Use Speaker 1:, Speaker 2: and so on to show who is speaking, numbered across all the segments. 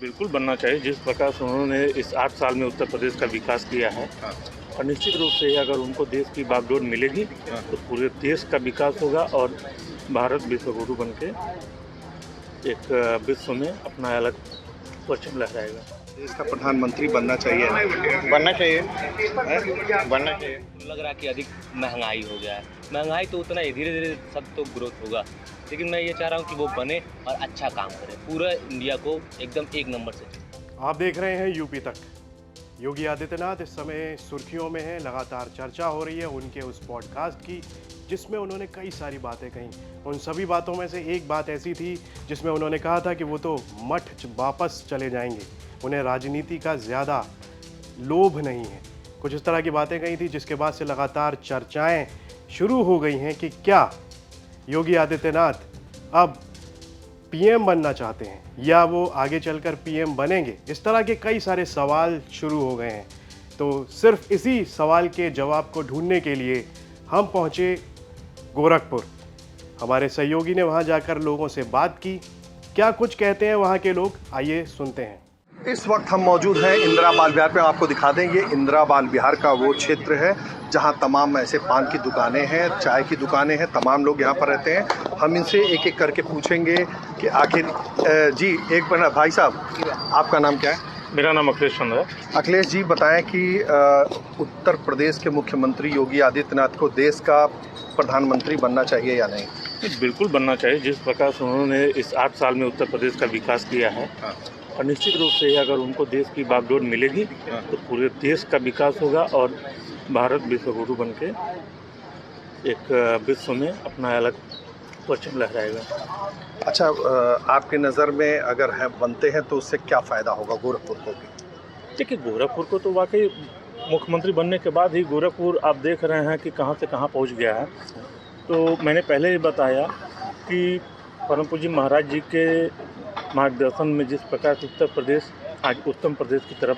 Speaker 1: बिल्कुल बनना चाहिए। जिस प्रकार से उन्होंने इस 8 साल में उत्तर प्रदेश का विकास किया है, और निश्चित रूप से अगर उनको देश की बागडोर मिलेगी तो पूरे देश का विकास होगा और भारत विश्वगुरु बन के एक विश्व में अपना अलग परचम लहराएगा।
Speaker 2: देश का प्रधानमंत्री बनना चाहिए।
Speaker 3: बनना चाहिए बनना चाहिए। लग रहा है कि अधिक महंगाई हो गया है। महंगाई तो उतना ही, धीरे धीरे सब तो ग्रोथ होगा, लेकिन मैं ये चाह रहा हूँ कि वो बने और अच्छा काम करे, पूरा इंडिया को एकदम एक नंबर से।
Speaker 4: आप देख रहे हैं यूपी तक। योगी आदित्यनाथ इस समय सुर्खियों में हैं। लगातार चर्चा हो रही है उनके उस पॉडकास्ट की जिसमें उन्होंने कई सारी बातें कहीं। उन सभी बातों में से एक बात ऐसी थी जिसमें उन्होंने कहा था कि वो तो मठ वापस चले जाएंगे, उन्हें राजनीति का ज़्यादा लोभ नहीं है। कुछ इस तरह की बातें कही थी जिसके बाद से लगातार चर्चाएं शुरू हो गई हैं कि क्या योगी आदित्यनाथ अब पीएम बनना चाहते हैं या वो आगे चलकर पीएम बनेंगे। इस तरह के कई सारे सवाल शुरू हो गए हैं। तो सिर्फ इसी सवाल के जवाब को ढूंढने के लिए हम पहुंचे गोरखपुर। हमारे सहयोगी ने वहां जाकर लोगों से बात की। क्या कुछ कहते हैं वहां के लोग, आइए सुनते हैं।
Speaker 2: इस वक्त हम मौजूद हैं इंदिरा बाल विहार पे। आपको दिखा दें, ये इंदिरा बाल विहार का वो क्षेत्र है जहां तमाम ऐसे पान की दुकानें हैं, चाय की दुकानें हैं। तमाम लोग यहाँ पर रहते हैं। हम इनसे एक एक करके पूछेंगे कि आखिर जी एक मिनट भाई साहब, आपका नाम क्या है?
Speaker 1: मेरा नाम अखिलेश चंद्र है।
Speaker 2: अखिलेश जी बताएं कि उत्तर प्रदेश के मुख्यमंत्री योगी आदित्यनाथ को देश का प्रधानमंत्री बनना चाहिए या नहीं?
Speaker 1: बिल्कुल बनना चाहिए। जिस प्रकार से उन्होंने इस 8 साल में उत्तर प्रदेश का विकास किया है, और निश्चित रूप से अगर उनको देश की बागडोर मिलेगी तो पूरे देश का विकास होगा और भारत विश्वगुरु बन के एक विश्व में अपना अलग परचम लहराएगा।
Speaker 2: अच्छा, आपके नज़र में अगर है बनते हैं तो उससे क्या फ़ायदा होगा गोरखपुर को भी?
Speaker 1: देखिए, गोरखपुर को तो वाकई मुख्यमंत्री बनने के बाद ही गोरखपुर आप देख रहे हैं कि कहाँ से कहाँ पहुँच गया है। तो मैंने पहले ही बताया कि परम पूज्य महाराज जी के मार्गदर्शन में जिस प्रकार से उत्तर प्रदेश आज उत्तम प्रदेश की तरफ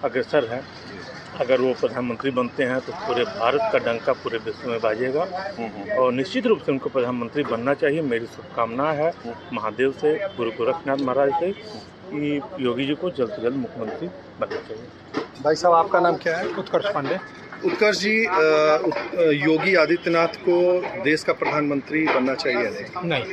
Speaker 1: अग्रसर है, अगर वो प्रधानमंत्री बनते हैं तो पूरे भारत का डंका पूरे विश्व में बाजेगा और निश्चित रूप से उनको प्रधानमंत्री बनना चाहिए। मेरी शुभकामना है महादेव से, गुरु गोरखनाथ महाराज से, कि योगी जी को जल्द से जल्द मुख्यमंत्री बनना चाहिए।
Speaker 2: भाई साहब, आपका नाम क्या है?
Speaker 5: उत्कर्ष पांडे।
Speaker 2: उत्कर्ष जी, योगी आदित्यनाथ को देश का प्रधानमंत्री बनना चाहिए
Speaker 5: नहीं,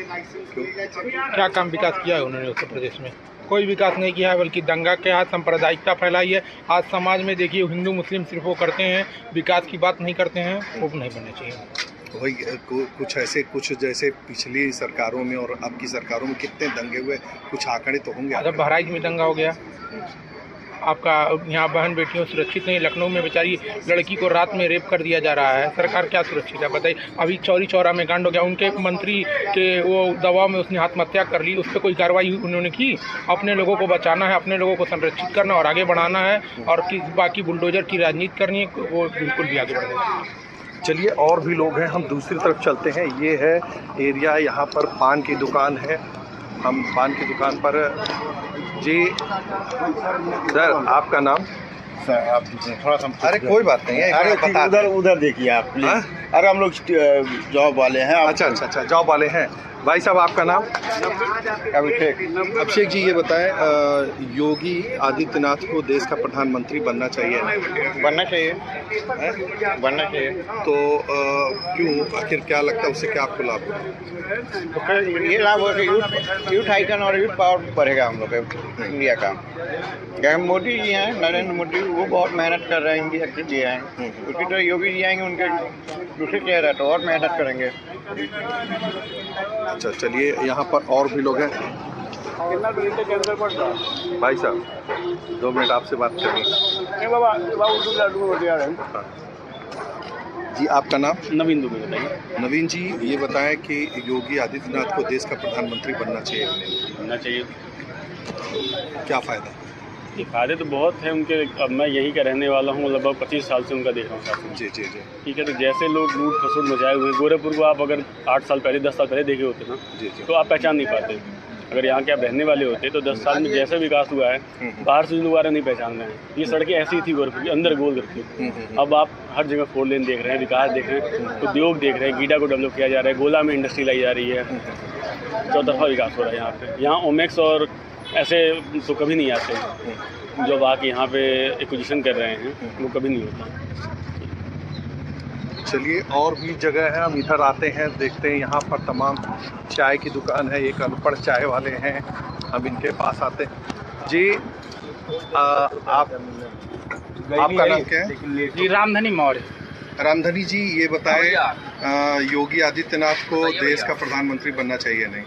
Speaker 5: क्या काम विकास किया है उन्होंने उत्तर प्रदेश में? कोई विकास नहीं किया है, बल्कि दंगा के हाथ सांप्रदायिकता फैलाई है। आज समाज में देखिए, हिंदू मुस्लिम सिर्फ वो करते हैं, विकास की बात नहीं करते हैं। वो नहीं बनना चाहिए।
Speaker 2: वही कुछ जैसे पिछली सरकारों में और अब की सरकारों में कितने दंगे हुए, कुछ आंकड़े तो होंगे।
Speaker 5: अगर बहराइच में दंगा हो गया, आपका यहाँ बहन बेटियों सुरक्षित नहीं। लखनऊ में बेचारी लड़की को रात में रेप कर दिया जा रहा है। सरकार क्या सुरक्षित है बताइए? अभी चौरी चौरा में कांड हो गया, उनके मंत्री के वो दबाव में उसने आत्महत्या कर ली। उस पर कोई कार्रवाई उन्होंने की? अपने लोगों को बचाना है, अपने लोगों को संरक्षित करना और आगे बढ़ाना है, और बाकी बुलडोजर की राजनीति करनी है, वो बिल्कुल भी आगे बढ़ेगा।
Speaker 2: चलिए, और भी लोग हैं, हम दूसरी तरफ चलते हैं। ये है एरिया, यहाँ पर पान की दुकान है। हम पान की दुकान पर जी। सर, आपका नाम?
Speaker 6: सर आप थोड़ा सा,
Speaker 2: अरे कोई बात नहीं है,
Speaker 6: अरे उधर देखिए आप प्लीज। अरे हम लोग जॉब वाले हैं।
Speaker 2: अच्छा, जॉब वाले हैं। भाई साहब, आपका नाम? अभिषेक जी, ये बताएं, योगी आदित्यनाथ को देश का प्रधानमंत्री बनना चाहिए?
Speaker 3: बनना चाहिए बनना चाहिए।
Speaker 2: तो क्यों, आखिर क्या लगता है उससे क्या आपको लाभ होगा?
Speaker 3: ये लाभ हो कि यूथ आइकन और यूथ पावर बढ़ेगा हम लोग इंडिया का। क्या मोदी जी हैं, नरेंद्र मोदी, वो बहुत मेहनत कर रहे हैं इंडिया के लिए हैं। उसी तरह योगी जी आएंगे, उनके दूसरे चेहरा तो और मेहनत करेंगे।
Speaker 2: अच्छा, चलिए, यहाँ पर और भी लोग हैं। भाई साहब, 2 मिनट आपसे बात करेंगे। जी, आपका नाम?
Speaker 6: नवीन दुबे बताइए।
Speaker 2: नवीन जी, ये बताएं कि योगी आदित्यनाथ को देश का प्रधानमंत्री बनना चाहिए?
Speaker 6: बनना चाहिए।
Speaker 2: क्या फ़ायदा?
Speaker 6: ये फायदे तो बहुत हैं उनके। अब मैं यहीं का रहने वाला हूँ, लगभग 25 साल से उनका देख रहा हूँ शासन।
Speaker 2: जी।
Speaker 6: ठीक है, तो जैसे लोग लूट खसोट मचाए हुए हैं, गोरखपुर को आप अगर 8 साल पहले 10 साल पहले देखे होते ना,
Speaker 2: जी।
Speaker 6: तो आप पहचान नहीं पाते। अगर यहाँ के आप रहने वाले होते तो 10 साल में जैसे विकास हुआ है, बाहर से दोबारा नहीं पहचान रहे हैं। ये सड़कें ऐसी थी गोरखपुर की, अंदर गोल करती। अब आप हर जगह 4 लेन देख रहे हैं, विकास देख रहे हैं, उद्योग देख रहे हैं, गीडा को डेवलप किया जा रहा है, गोला में इंडस्ट्री लाई जा रही है, चौतरफा विकास हो रहा है यहाँ पे। यहाँ ओमेक्स और ऐसे तो कभी नहीं आते हैं। जब आके यहाँ पे एक्विजिशन कर रहे हैं वो कभी नहीं होता।
Speaker 2: चलिए और भी जगह है, हम इधर आते हैं, देखते हैं। यहाँ पर तमाम चाय की दुकान है, एक अनपढ़ चाय वाले हैं, हम इनके पास आते हैं। जी आपका नाम क्या है?
Speaker 5: जी रामधनी मौर्य।
Speaker 2: रामधनी जी, ये बताएं योगी आदित्यनाथ को देश का प्रधानमंत्री बनना चाहिए नहीं?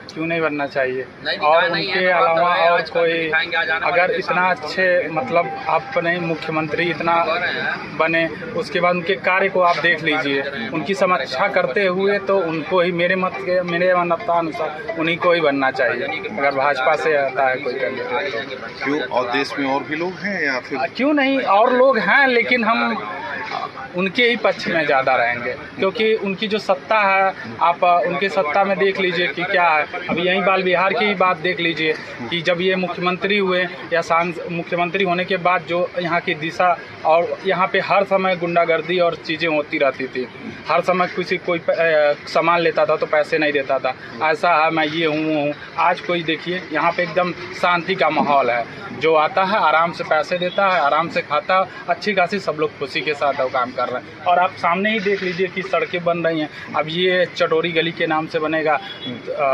Speaker 5: क्यों नहीं बनना चाहिए? और उनके अलावा और कोई अगर इतना अच्छे मतलब अपने मुख्यमंत्री इतना बने, उसके बाद उनके कार्य को आप देख लीजिए, उनकी समीक्षा करते हुए तो उनको ही मेरे मान्यतानुसार उन्हीं को ही बनना चाहिए अगर भाजपा से आता है कोई कैंडिडेट तो।
Speaker 2: क्यों? और देश में और भी लोग हैं या फिर?
Speaker 5: क्यों नहीं, और लोग हैं, लेकिन हम उनके ही पक्ष में ज़्यादा रहेंगे क्योंकि उनकी जो सत्ता है, आप उनके सत्ता में देख लीजिए कि क्या है। अभी यहीं बाल बिहार की ही बात देख लीजिए कि जब ये मुख्यमंत्री हुए या मुख्यमंत्री होने के बाद जो यहाँ की दिशा, और यहाँ पे हर समय गुंडागर्दी और चीज़ें होती रहती थी। हर समय कोई सामान लेता था तो पैसे नहीं देता था, ऐसा है मैं ये हूँ वो हूँ। आज कोई देखिए यहाँ पे एकदम शांति का माहौल है, जो आता है आराम से पैसे देता है, आराम से खाता, अच्छी खासी सब लोग खुशी के साथ वो काम कर रहे हैं। और आप सामने ही देख लीजिए कि सड़कें बन रही हैं। अब ये चटोरी गली के नाम से बनेगा,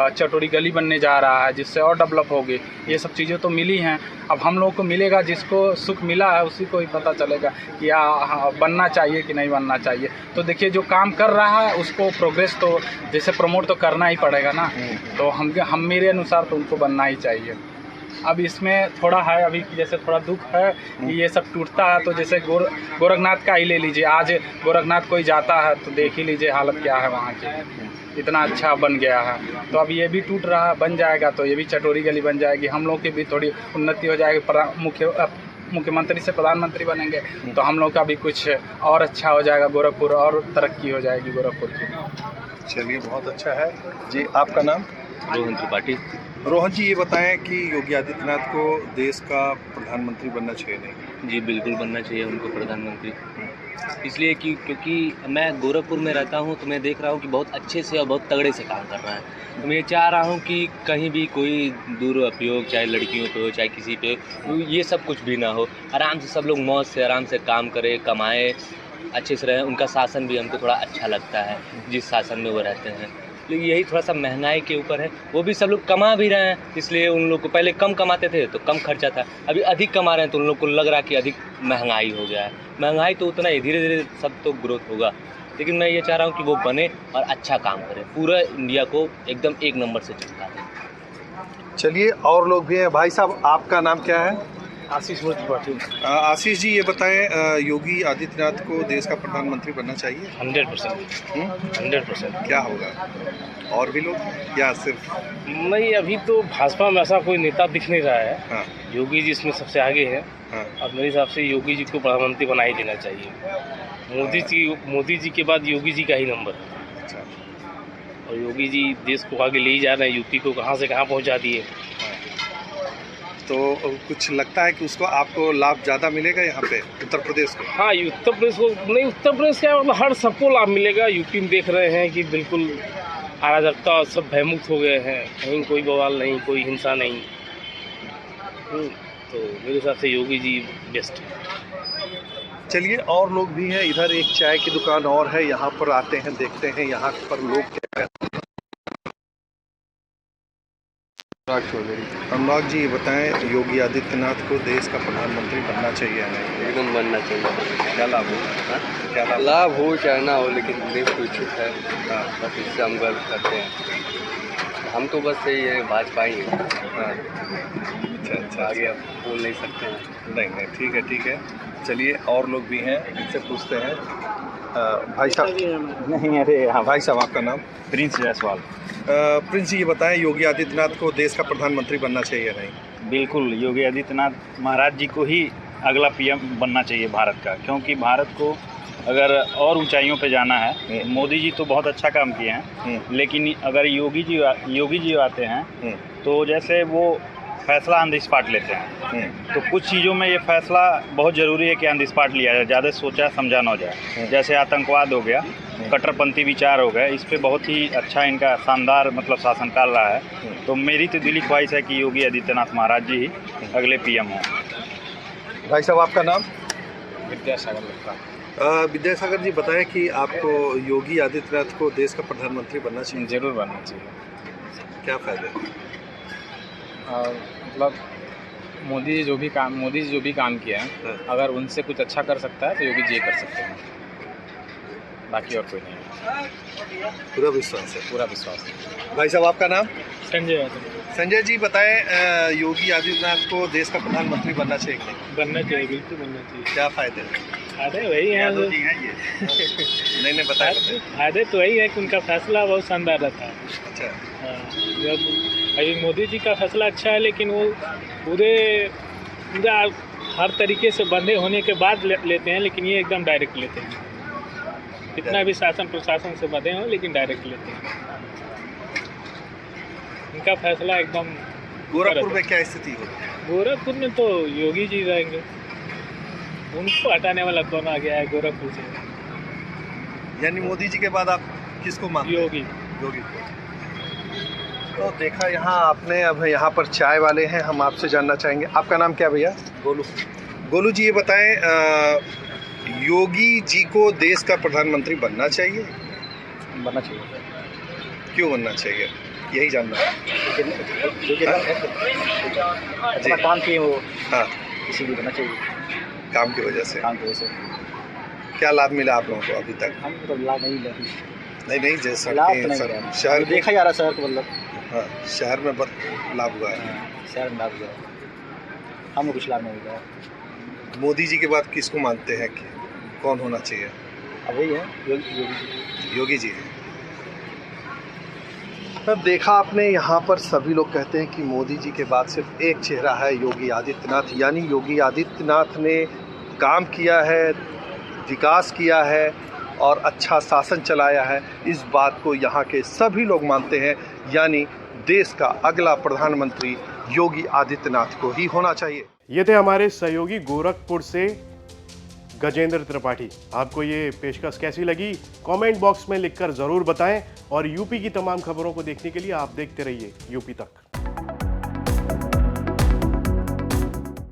Speaker 5: चटोरी गली बनने जा रहा है जिससे और डेवलप होगी। ये सब चीज़ें तो मिली हैं, अब हम लोगों को मिलेगा, जिसको सुख मिला है उसी को ही पता चलेगा कि बनना चाहिए कि नहीं बनना चाहिए। तो देखिए जो काम कर रहा है उसको प्रोग्रेस तो जैसे प्रमोट तो करना ही पड़ेगा ना, तो हम मेरे अनुसार तो उनको बनना ही चाहिए। अब इसमें थोड़ा है, अभी जैसे थोड़ा दुख है कि ये सब टूटता है, तो जैसे गोरखनाथ का ही ले लीजिए। आज गोरखनाथ कोई जाता है तो देख ही लीजिए हालत क्या है वहाँ की, इतना अच्छा बन गया है। तो अब ये भी टूट रहा है, बन जाएगा तो ये भी चटोरी गली बन जाएगी, हम लोग की भी थोड़ी उन्नति हो जाएगी। मुख्यमंत्री से प्रधानमंत्री बनेंगे तो हम लोग का भी कुछ और अच्छा हो जाएगा, गोरखपुर और तरक्की हो जाएगी गोरखपुर की।
Speaker 2: चलिए बहुत अच्छा है जी। आपका नाम?
Speaker 7: रोहन त्रिपाठी।
Speaker 2: रोहन जी, ये बताएं कि योगी आदित्यनाथ को देश का प्रधानमंत्री बनना चाहिए नहीं?
Speaker 7: जी बिल्कुल बनना चाहिए उनको प्रधानमंत्री, इसलिए कि क्योंकि मैं गोरखपुर में रहता हूं तो मैं देख रहा हूं कि बहुत अच्छे से और बहुत तगड़े से काम कर रहा है। तो मैं चाह रहा हूं कि कहीं भी कोई दुरुपयोग, चाहे लड़कियों पे हो चाहे किसी पे, ये सब कुछ भी ना हो। आराम से सब लोग मौज से आराम से काम करें, कमाएं, अच्छे से रहें। उनका शासन भी हमको थोड़ा अच्छा लगता है जिस शासन में वो रहते हैं। लेकिन यही थोड़ा सा महंगाई के ऊपर है, वो भी सब लोग कमा भी रहे हैं, इसलिए उन लोग को पहले कम कमाते थे तो कम खर्चा था, अभी अधिक कमा रहे हैं तो उन लोग को लग रहा है कि अधिक महंगाई हो गया है। महंगाई तो उतना ही, धीरे धीरे सब तो ग्रोथ होगा, लेकिन मैं ये चाह रहा हूँ कि वो बने और अच्छा काम करे, पूरा इंडिया को एकदम एक नंबर से चमका दे।
Speaker 2: चलिए और लोग भी हैं। भाई साहब, आपका नाम क्या है?
Speaker 1: आशीष त्रिपाठी।
Speaker 2: आशीष जी, ये बताएं योगी आदित्यनाथ को देश का प्रधानमंत्री बनना चाहिए?
Speaker 1: 100%। 100%।
Speaker 2: क्या होगा? और भी लोग या सिर्फ?
Speaker 8: नहीं, अभी तो भाजपा में ऐसा कोई नेता दिख नहीं रहा है।
Speaker 2: हाँ।
Speaker 8: योगी जी इसमें सबसे आगे है।
Speaker 2: हाँ।
Speaker 8: और मेरे हिसाब से योगी जी को प्रधानमंत्री बना ही देना चाहिए। मोदी जी के बाद योगी जी का ही नंबर है।
Speaker 2: अच्छा।
Speaker 8: और योगी जी देश को आगे ले ही जा रहे हैं, यूपी को कहाँ से कहाँ पहुँचा दिए।
Speaker 2: तो कुछ लगता है कि उसको आपको लाभ ज़्यादा मिलेगा यहाँ पे उत्तर प्रदेश को?
Speaker 8: हाँ, उत्तर प्रदेश को नहीं, उत्तर प्रदेश का मतलब हर सबको लाभ मिलेगा। यूपी में देख रहे हैं कि बिल्कुल अराजकता सब भयमुक्त हो गए हैं, कहीं कोई बवाल नहीं, कोई हिंसा नहीं। तो मेरे हिसाब से योगी जी बेस्ट है।
Speaker 2: चलिए और लोग भी हैं। इधर एक चाय की दुकान और है, यहाँ पर आते हैं, देखते हैं यहाँ पर लोग क्या कहते हैं। अनुराग जी, ये बताएं योगी आदित्यनाथ को देश का प्रधानमंत्री बनना चाहिए या नहीं?
Speaker 9: एकदम बनना चाहिए।
Speaker 2: क्या लाभ होगा? क्या
Speaker 9: लाभ हो चाहे ना हो, लेकिन देश तो इच्छुक है, बस इससे हम गर्व करते हैं। हम तो बस यही है, भाजपा ही है।
Speaker 2: अच्छा,
Speaker 9: आगे आप बोल नहीं सकते हैं।
Speaker 2: नहीं, ठीक है। चलिए और लोग भी हैं, इनसे पूछते हैं। भाई साहब।
Speaker 1: नहीं, अरे हाँ।
Speaker 2: भाई साहब, आपका नाम?
Speaker 1: प्रिंस जायसवाल।
Speaker 2: प्रिंस जी, ये बताएं योगी आदित्यनाथ को देश का प्रधानमंत्री बनना चाहिए या नहीं?
Speaker 1: बिल्कुल, योगी आदित्यनाथ महाराज जी को ही अगला पीएम बनना चाहिए भारत का, क्योंकि भारत को अगर और ऊंचाइयों पे जाना है, मोदी जी तो बहुत अच्छा काम किए हैं, लेकिन अगर योगी जी आते हैं तो जैसे वो
Speaker 10: फैसला ऑन द स्पॉट लेते हैं। तो कुछ चीज़ों में ये फैसला बहुत ज़रूरी है कि ऑन द स्पॉट लिया जाए, ज़्यादा सोचा समझा ना हो जाए। जैसे आतंकवाद हो गया, कट्टरपंथी विचार हो गए, इस पे बहुत ही अच्छा इनका शानदार मतलब शासनकाल रहा है। तो मेरी तो दिली ख्वाहिश है कि योगी आदित्यनाथ महाराज जी ही अगले पीएम हों।
Speaker 2: भाई साहब, आपका नाम?
Speaker 5: विद्यासागर लगता
Speaker 2: विद्यासागर जी, बताएं कि आपको योगी आदित्यनाथ को देश का प्रधानमंत्री बनना चाहिए?
Speaker 5: जरूर बनना चाहिए।
Speaker 2: क्या फायदे?
Speaker 5: मतलब मोदी जी जो भी काम किया है, अगर उनसे कुछ अच्छा कर सकता है तो योगी जी कर सकते हैं, बाकी और कोई नहीं है।
Speaker 2: पूरा विश्वास है?
Speaker 5: पूरा विश्वास है।
Speaker 2: भाई साहब, आपका नाम?
Speaker 8: संजय यादव।
Speaker 2: संजय जी, बताएं योगी आदित्यनाथ को देश का प्रधानमंत्री बनना चाहिए कि नहीं?
Speaker 8: बनना चाहिए, बिल्कुल बनना चाहिए।
Speaker 2: क्या फायदे?
Speaker 8: फायदे वही हैं जो
Speaker 2: नहीं बताया।
Speaker 8: फायदे तो वही है कि उनका फैसला बहुत शानदार रहता है।
Speaker 2: अच्छा।
Speaker 8: हाँ, जब अभी मोदी जी का फैसला अच्छा है, लेकिन वो पूरा हर तरीके से बंधे होने के बाद लेते हैं, लेकिन ये एकदम डायरेक्ट लेते हैं। कितना भी शासन प्रशासन से बंधे हों, लेकिन डायरेक्ट लेते हैं। इनका फैसला एकदम।
Speaker 2: गोरखपुर में क्या स्थिति होगी?
Speaker 8: गोरखपुर में तो योगी जी रहेंगे, उनको हटाने वाला कौन आ गया है गोरखपुर से?
Speaker 2: यानी मोदी जी के बाद आप किसको मानते हैं? योगी को। तो देखा यहाँ आपने, अब यहाँ पर चाय वाले हैं, हम आपसे जानना चाहेंगे, आपका नाम क्या भैया?
Speaker 3: गोलू।
Speaker 2: गोलू जी, ये बताएं योगी जी को देश का प्रधानमंत्री बनना चाहिए?
Speaker 3: बनना चाहिए।
Speaker 2: क्यों बनना चाहिए, यही जानना है।
Speaker 3: अपना काम किए वो,
Speaker 2: हाँ,
Speaker 3: इसीलिए बनना चाहिए।
Speaker 2: काम की वजह से?
Speaker 3: काम की वजह से।
Speaker 2: क्या लाभ मिला आप लोगों को अभी तक?
Speaker 3: हमको तो लाभ नहीं मिला।
Speaker 2: नहीं, जैसा
Speaker 3: लाभ तो नहीं मिला।
Speaker 2: शहर
Speaker 3: देखा जा रहा शहर को, मतलब
Speaker 2: हाँ, शहर में बहुत लाभ हुआ है।
Speaker 3: शहर में लाभ हुआ, हमें कुछ लाभ नहीं मिला।
Speaker 2: मोदी जी के बाद किसको मानते हैं कि कौन होना चाहिए?
Speaker 3: अब वही है
Speaker 2: योगी जी। तब देखा आपने, यहाँ पर सभी लोग कहते हैं कि मोदी जी के बाद सिर्फ एक चेहरा है, योगी आदित्यनाथ। यानी योगी आदित्यनाथ ने काम किया है, विकास किया है और अच्छा शासन चलाया है। इस बात को यहाँ के सभी लोग मानते हैं। यानी देश का अगला प्रधानमंत्री योगी आदित्यनाथ को ही होना चाहिए।
Speaker 4: ये थे हमारे सहयोगी गोरखपुर से गजेंद्र त्रिपाठी। आपको ये पेशकश कैसी लगी कमेंट बॉक्स में लिखकर ज़रूर बताएं और यूपी की तमाम खबरों को देखने के लिए आप देखते रहिए यूपी तक।